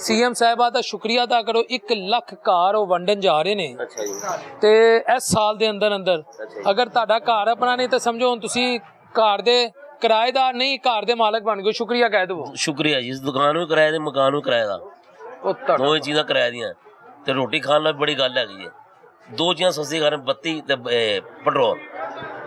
CM साहिबा का शुक्रिया अदा करो, 1 लाख घर वो वंडन जा रहे ने। अच्छा जी। ते इस साल दे अंदर अंदर अगर तुहाडा घर अपना नहीं तो समझो हुण तुसीं घर दे किराएदार नहीं, घर दे मालक बन गए। शुक्रिया कह दो। शुक्रिया जी, इस दुकान भी किराए दे, मकान भी किराए दा, दो ही चीज़ां किराए दियां ते रोटी खाण दा बड़ी गल हैगी है। दो चीज़ां सस्ती घर बत्ती ते पेट्रोल,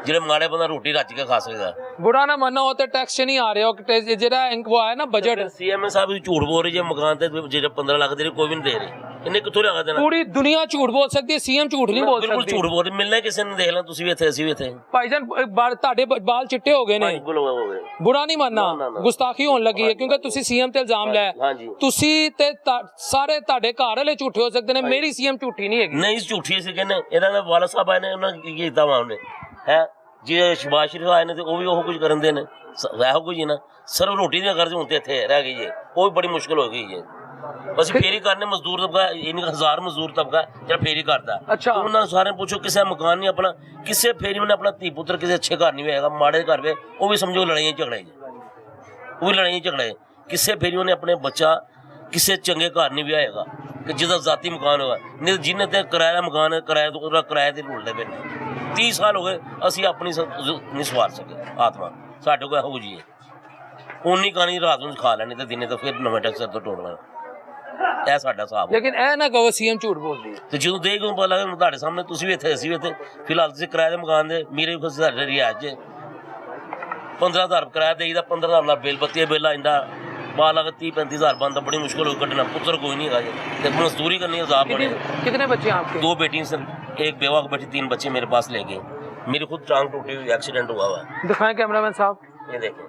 जेह्ड़े माड़े बंदा रोटी रज के खा सकदा। बुरा ना मनो हो तो टैक्स नहीं आ रहे हो, जेह्ड़ा वो आया ना बजट। सीएम साहब झूठ बोल रही है, मकान ते जेह्ड़े 15 लाख दे कोई भी नहीं दे रहे, इन्हें कित्थों लगा देना? पूरी दुनिया झूठ बोल सकती है, सीएम झूठ नहीं बोल सकती। बिल्कुल झूठ बोल रही, मिलना किसी ने, देख लो तुसीं भी इत्थे, असीं भी इत्थे। भाईजान तुहाडे बाल चिट्टे हो गए ने, बुरा नहीं मानना, गुस्ताखी होने लगी है क्योंकि तुसीं सीएम ते इल्जाम लाया। तुसीं ते सारे तुहाडे घर वाले झूठे हो सकते हैं, मेरी सीएम झूठी नहीं है। नहीं झूठी असीं कहने, इहदा ना वाला साहब आए ने, उन्होंने की कीता वा उन्हें है जे शबाज शरीफ आए ने, वो भी ओह कुछ करन दे ने, वह कुछ ही ना। सिर्फ रोटी दी गर्ज हुण ते इत्थे रह गई है, वो भी बड़ी मुश्किल हो गई है। बस फेरी करने मजदूर तबका, इन्हीं 1000 मजदूर तबका जो फेरी करता है। अच्छा, तो उन्होंने सारे पूछो किसी मकान नहीं अपना, किसी फेरी में अपना धी पुत्र किसी अच्छे घर नहीं होएगा, माड़े घर में वो भी समझो लड़ाइयां झगड़े, वो भी लड़ाइयां झगड़े। किसी फेरी उन्हें अपने बच्चा किसी चंगे घर नहीं ब्याएगा कि जिसका जाती मकान होगा, नहीं जिन्हें तो किराया मकान है, किराया तो किराए से रुलते पे। 30 साल हो गए असी अपनी नहीं सवार सके आत्मा, साढ़े को हो जी उन्नी कहानी रात में खा लैनी, तो दिन तो फिर नवे टैक्स तो तोड़ लेना। ਇਹ ਸਾਡਾ ਹਿਸਾਬ। लेकिन ए ना कहो सीएम झूठ बोलदी है। ਤੇ ਜਦੋਂ ਦੇਖ ਨੂੰ ਪਤਾ ਲੱਗਾ ਤੁਹਾਡੇ ਸਾਹਮਣੇ, ਤੁਸੀਂ ਵੀ ਇੱਥੇ, ਅਸੀਂ ਵੀ ਇੱਥੇ, ਫਿਲਹਾਲ ਤੁਸੀਂ ਕਿਰਾਏ ਦੇ ਮਕਾਨ ਦੇ, ਮੇਰੇ ਵੀ ਸਾਡੇ ਰਿਆਜ 'ਚ 15000 ਕਿਰਾਇਆ ਦੇਈਦਾ, 15000 ਦਾ ਬਿੱਲ, ਬੱਤੀ ਬਿੱਲ ਆਂਦਾ, ਬਾਲ ਅਗਰ 30-35 ਬੰਦਾ ਬੜੀ ਮੁਸ਼ਕਿਲ ਹੋ ਕੱਢਣਾ। ਪੁੱਤਰ ਕੋਈ नहीं ਹੈਗਾ ਜੀ, ਤੇ ਮਜ਼ਦੂਰੀ करनी अजाब बने। कितने बच्चे आपके? 2 बेटी सर, एक बेवा को बेटी, 3 बच्चे मेरे पास ले गए। मेरी खुद टांग टूटी हुई, एक्सीडेंट हुआ हुआ है। दिखाएं कैमरामैन साहब, ये देखें,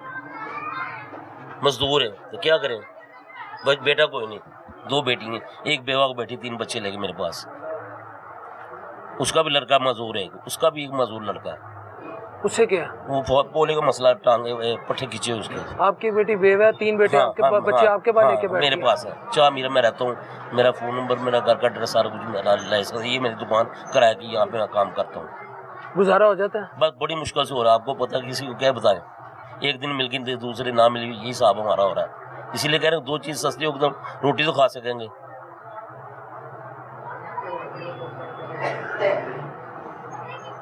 मजदूर है तो क्या करें, बस बेटा कोई नहीं, 2 बेटी हैं, एक बेवा को बेटी, 3 बच्चे लेके मेरे पास। उसका भी लड़का मजदूर है, उसका भी एक मजदूर लड़का है। उससे क्या? वो पोले का मसला, टांगे पट्टे खींचे उसके। आपकी बेटी बेवा है, 3 बेटे आपके बच्चे आपके पास लेके बैठे? मेरे पास है, चाह मेरा, मैं रहता हूँ, मेरा फ़ोन नंबर, मेरा घर का एड्रेस, सारा कुछ मेरा लाइसेंस, ये मेरी दुकान किराए की, यहाँ पे मैं काम करता हूँ। गुजारा हो जाता है? बस बड़ी मुश्किल से हो रहा है, आपको पता है, किसी को क्या बताएं। एक दिन मिल गई, दूसरे ना मिली, यही हिसाब हमारा हो रहा है। इसीलिए कह रहे हैं 2 चीज़ सस्ती हो, एकदम रोटी तो खा सकेंगे।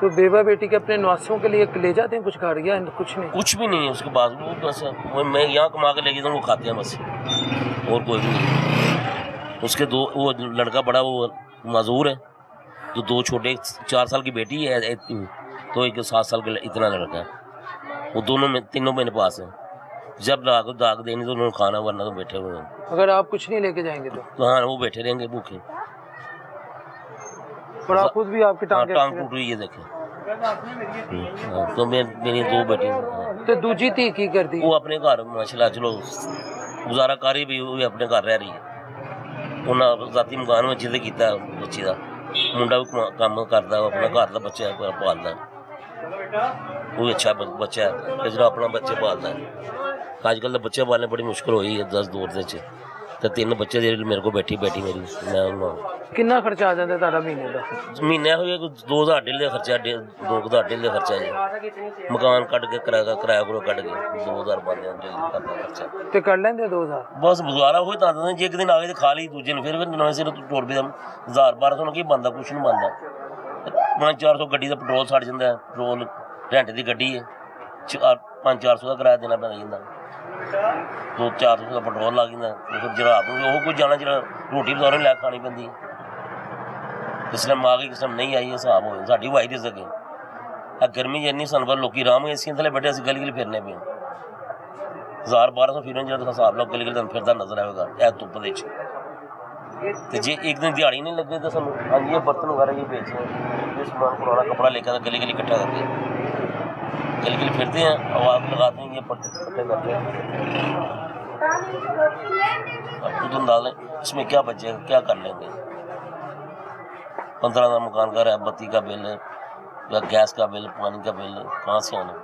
तो बेवा बेटी के अपने नवासियों के लिए ले जाते हैं कुछ घर, या कुछ नहीं? कुछ भी नहीं है उसके पास, वो बस वो मैं यहाँ कमा के लेके, वो खाते हैं बस, और कोई भी नहीं। उसके 2, वो लड़का बड़ा वो मजदूर है, जो 2 छोटे, 4 साल की बेटी है, तो एक 7 साल का इतना लड़का है। वो दोनों में, तीनों मेरे पास है। जब दाग देनी तो उन्होंने खाना, वरना तो बैठे हुए हैं। अगर आप कुछ नहीं लेके जाएंगे तो हाँ, वो बैठे रहेंगे भूखे। और आप खुद भी, आपकी टांग टूट रही है, देखें। तो मेरी 2 बेटी। तो दूजी धी की कर दी? वो अपने घर माशाल्लाह चलो गुजारा कर रही भी, वो भी अपने घर रह रही है। उन्हें जाती मकान में जिद किया बच्ची का, मुंडा भी काम करता, अपना घर का बच्चा पालता, वो भी अच्छा बच्चा है, जो अपना बच्चे पालता है। अजकल तो बच्चे पालने बड़ी मुश्किल हुई है, 10 दौर से 3 बच्चे मेरे को बैठी मेरी, मैं कितना खर्चा आ जाता है तारा महीने का? महीने हो 2000 डेली का खर्चा, 2000 डेली का खर्चा है। मकान कट के किराया करो कट के 2000 बनते डेली का खर्चा। तो कर लेंगे 2000 बस गुजारा हो जाता। जे एक दिन आ गए तो खा ली, दूजे दिन फिर नवे सिर टुर पे 1000-1200 की बनता, कुछ नहीं बनता। 500-400 गड्डी का पेट्रोल सड़ जाता है, पेट्रोल रेंट की गड्डी है, 500-400 का किराया देना पैंदा जांदा, 200-400 का पेट्रोल लग जाता। फिर जो रात में वो कुछ जाना, जो रोटी बजारों लै खानी पैंदी, किस टाइम आ गई किस टाइम नहीं आई, हिसाब हो साड़ी वाई दे सके। गर्मी इन्नी सन पर लोग आराम एसियां थले बैठे, अस गली गली फिरने पे 1000-1200 फिरन जो हिसाब लो गली गली फिरता नजर आएगा ए धुप्प दे। जे एक दिन दिहाड़ी नहीं लगे तो सानू हाँ ये बर्तन वगैरह ये बेचते हैं, ये सामान पुराना कपड़ा लेकर गली गली इकट्ठा करके गली गली फिरते हैं, आवाज़ लगाते हैं, ये पट्टे करते हैं। अब खुद अंदाज़ इसमें क्या बचेगा, क्या कर लेंगे। 15 का मकान का है, बत्ती का बिल है, या गैस का बिल, पानी का बिल, कहाँ से आना,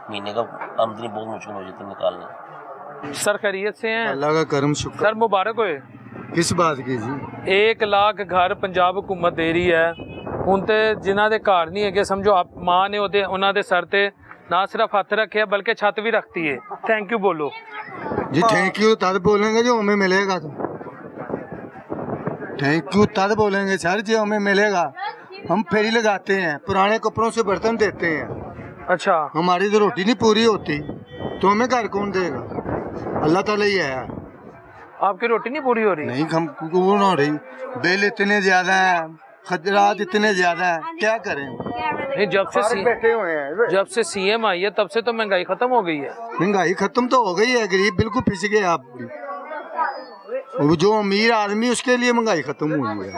महीने का आमदनी बहुत मुश्किल हो जाती है निकालना। सर खैरियत से हैं? अल्लाह का करम शुक्र। सर मुबारक होए। किस बात की जी? 1 लाख घर पंजाब हुकूमत दे रही है, ਹੁਣ ਤੇ ਜਿਨ੍ਹਾਂ ਦੇ ਘਰ ਨਹੀਂ ਹੈਗੇ ਸਮਝੋ ਆਪ ਮਾਂ ਨੇ ਉਹਨਾਂ ਦੇ ਸਰ ਤੇ ਨਾ ਸਿਰਫ ਹੱਥ ਰੱਖਿਆ ਬਲਕਿ ਛੱਤ ਵੀ ਰੱਖਤੀ ਹੈ। थैंक यू बोलो जी। थैंक यू तब बोलेंगे जो हमें मिलेगा तो थैंक यू तद बोलेंगे सर जो हमें मिलेगा। हम फेरी लगाते हैं, पुराने कपड़ों से बर्तन देते हैं। अच्छा, हमारी तो रोटी नहीं पूरी होती तो हमें घर कौन देगा? अल्लाह ताला ही है। आपकी रोटी नहीं पूरी हो रही? नहीं, हम कौन हो रही? बिल इतने ज्यादा हैं, खतरात इतने ज्यादा हैं, क्या करें? नहीं, बैठे हुए हैं। जब से सीएम आई है तब से तो महंगाई खत्म हो गई है। महंगाई खत्म तो हो गई है, गरीब बिल्कुल पिस गए आप भी। वो जो अमीर आदमी उसके लिए महंगाई खत्म हुई है।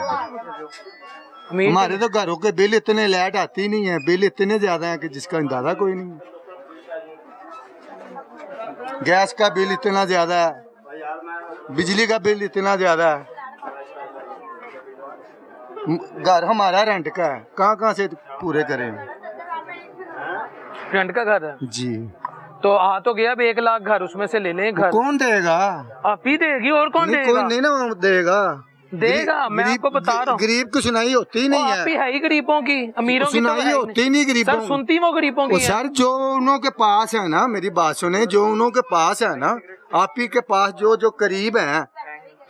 हमारे तो घरों के बिल इतने, लाइट आती नहीं है, बिल इतने ज्यादा है कि जिसका अंदाजा कोई नहीं। गैस का बिल इतना ज्यादा है, बिजली का बिल इतना ज्यादा है। घर हमारा रेंट का है, कहाँ से पूरे करें? रेंट का घर है जी। तो आ तो गया अब 1 लाख घर, उसमें से ले लें घर। कौन देगा? आप ही देगी, और कौन नहीं, देगा? कोई नहीं ना देगा। देगा, मैं आपको बता रहा हूँ। गरीब की सुनाई होती ही नहीं आप ही है। है ही गरीबों की, अमीरों की तो सुनाई है ही होती ही नहीं गरीबों सर, सुनती वो गरीबों की वो है। सर जो उन्हों के पास है ना, मेरी बात सुने, जो उन्हों के पास है ना, आप ही के पास जो जो करीब है,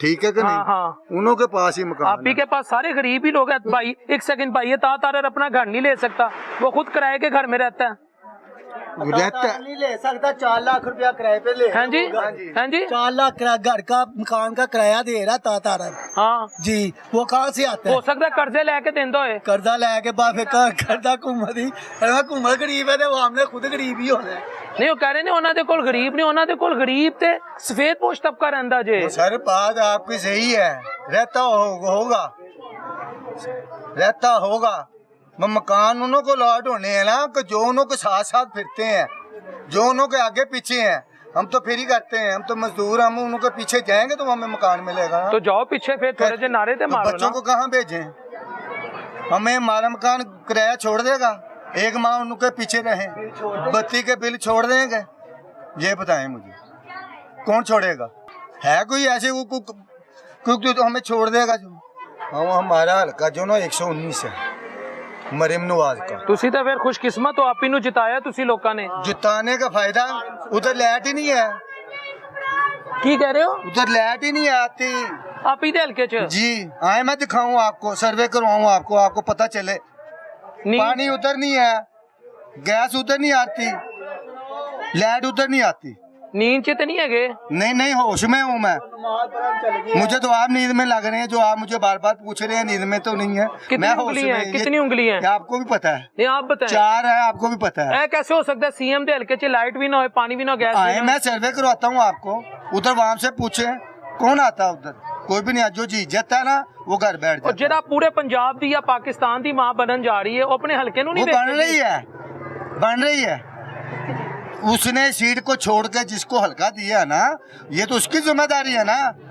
ठीक है कि नहीं? हाँ। उन्हों के पास ही मकान आप ही के पास सारे गरीब ही लोग हैं भाई। एक सेकंड भाई, ये तार अपना घर नहीं ले सकता, वो खुद किराए के घर में रहता है। रहता है। नहीं ले सकता, 4 लाख रुपया किराए पे ले। हैं जी, हैं जी। 4 लाख घर का मकान का किराया दे रहा तारा। हाँ जी, वो कहाँ से आता है? हो सकता है कर्जे लेके देंदा होए। कर्जा लेके बाफे का कर्जा घूमत ही घूमत गरीब है, वो हमने खुद गरीब ही होना है। नहीं, वो कह रहे ने उन्होंने कोल गरीब नहीं, उन्होंने कोल गरीब ते सफेद पोश तबका रहंदा जे। सर बात आपकी सही है, रहता होगा, रहता होगा। मकान उन्हों को लॉट होने हैं ना, कि जो उन्हों के साथ साथ फिरते हैं, जो उन्हों के आगे पीछे हैं। हम तो फेरी करते हैं, हम तो मजदूर, हम उनके पीछे जाएंगे तो हमें मकान मिलेगा। तो जाओ पीछे, फिर थोड़े जे नारे ते मारो बच्चों ना। को कहाँ भेजें? हमें हमारा मकान किराया छोड़ देगा, एक माह उनके पीछे रहे, बत्ती के बिल छोड़ देंगे? ये बताएं मुझे, कौन छोड़ेगा? है कोई ऐसे क्योंकि तो हमें छोड़ देगा? जो हम हमारा हल्का जो ना 119 है, मरीम नवाज का। तुसी तो फिर खुशकिस्मत हो, आप ही नु जिताया तुसी लोगों ने। जुटाने का फायदा, उधर लाइट ही नहीं है। की कह रहे हो? उधर लाइट ही नहीं आती। आप ही दे हल्के च जी आए, मैं दिखाऊं आपको, सर्वे करवाऊं आपको, आपको पता चले। नहीं, पानी उधर नहीं है, गैस उधर नहीं आती, लाइट उधर नहीं आती। नींद च तो नहीं है? नहीं, होश में हूँ मैं। मुझे तो आप नींद में लग रहे हैं, जो आप मुझे बार बार पूछ रहे हैं, नींद में तो नहीं है। कितनी उंगली है? कितनी उंगली है? आपको भी पता है? नहीं, आप बताएं। 4 है, आपको भी पता है। ऐ कैसे हो सकता है? सीएम दे हल्के च लाइट भी ना हो, पानी भी ना हो, गैस आए, भी ना मैं सर्वे करवाता हूँ आपको, उधर वहाँ से पूछे, कौन आता है उधर? कोई भी नहीं। जो जी जाता है ना, वो घर बैठ हो। और जाता है। जेड़ा पूरे पंजाब दी या पाकिस्तान दी मां बनन जा रही है, वो अपने हल्के नु नहीं वो बन देखती। बन रही है। उसने सीट को छोड़ के जिसको हल्का दिया ना, ये तो उसकी जिम्मेदारी है ना।